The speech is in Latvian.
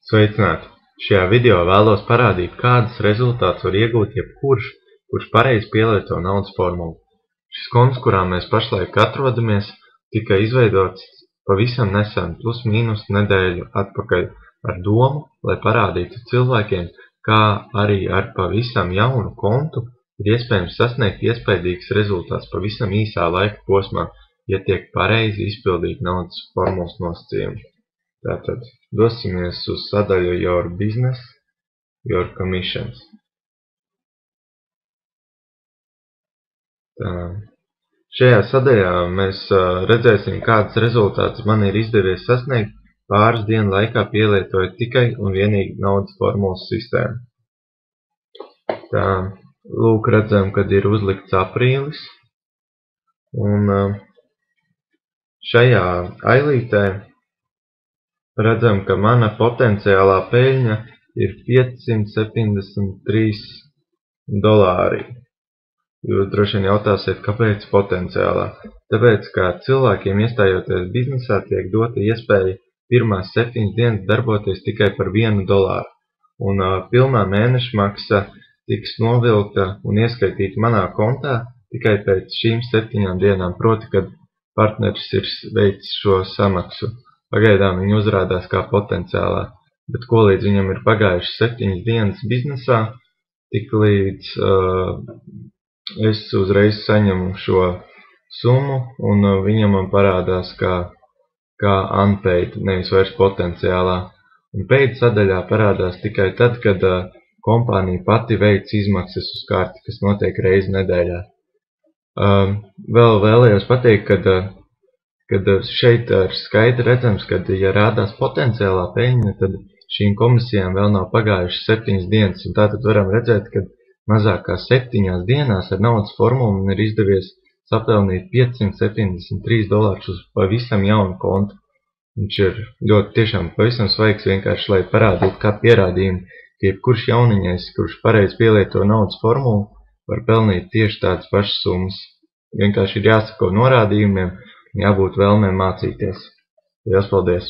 Sveicināti! Šajā video vēlos parādīt, kādus rezultātus var iegūt jebkurš, kurš pareizi pielieto naudas formulu. Šis konts, kurā mēs pašlaik atrodamies, tika izveidots pavisam nesen, plus mīnus nedēļu atpakaļ, ar domu, lai parādītu cilvēkiem, kā arī ar pavisam jaunu kontu ir iespējams sasniegt iespaidīgs rezultāts pavisam īsā laika posmā, ja tiek pareizi izpildīt naudas formulas nosacījumi. Tātad dosimies uz sadaļu Your Business, Your Commissions. Šajā sadaļā mēs redzēsim, kādas rezultātus man ir izdevies sasniegt pāris dienu laikā, pielietojot tikai un vienīgi naudas formulas sistēmu. Lūk, redzam, kad ir uzlikts aprīlis, un šajā ailītē redzam, ka mana potenciālā peļņa ir $573. Jūs droši vien jautāsiet, kāpēc potenciālā? Tāpēc, ka cilvēkiem iestājoties biznesā tiek dota iespēja pirmās 7 dienas darboties tikai par $1, un pilnā mēneša maksa tiks novilkta un ieskaitīta manā kontā tikai pēc šīm 7 dienām, proti, kad partneris ir veicis šo samaksu. Pagaidām viņa uzrādās kā potenciālā, bet ko līdz viņam ir pagājušas 7 dienas biznesā, tik līdz es uzreiz saņemu šo summu, un viņam man parādās kā unpaid, nevis vairs potenciālā. Un paid sadaļā parādās tikai tad, kad kompānija pati veic izmaksas uz karti, kas notiek reizi nedēļā. Vēl vēlējos pateikt, kad šeit ir skaidri redzams, ka, ja rādās potenciālā peļņa, tad šīm komisijām vēl nav pagājušas 7 dienas, un tātad varam redzēt, ka mazāk kā 7 dienās ar naudas formulu man ir izdevies sapelnīt $573 uz pavisam jaunu kontu. Viņš ir ļoti tiešām pavisam svaigs, vienkārši, lai parādītu kā pierādījumu, ka jebkurš jauniņais, kurš pareizi pielieto naudas formulu, var pelnīt tieši tādas pašas summas. Vienkārši ir jāsako norādījumiem, jābūt vēlmēm mācīties. Lielas paldies!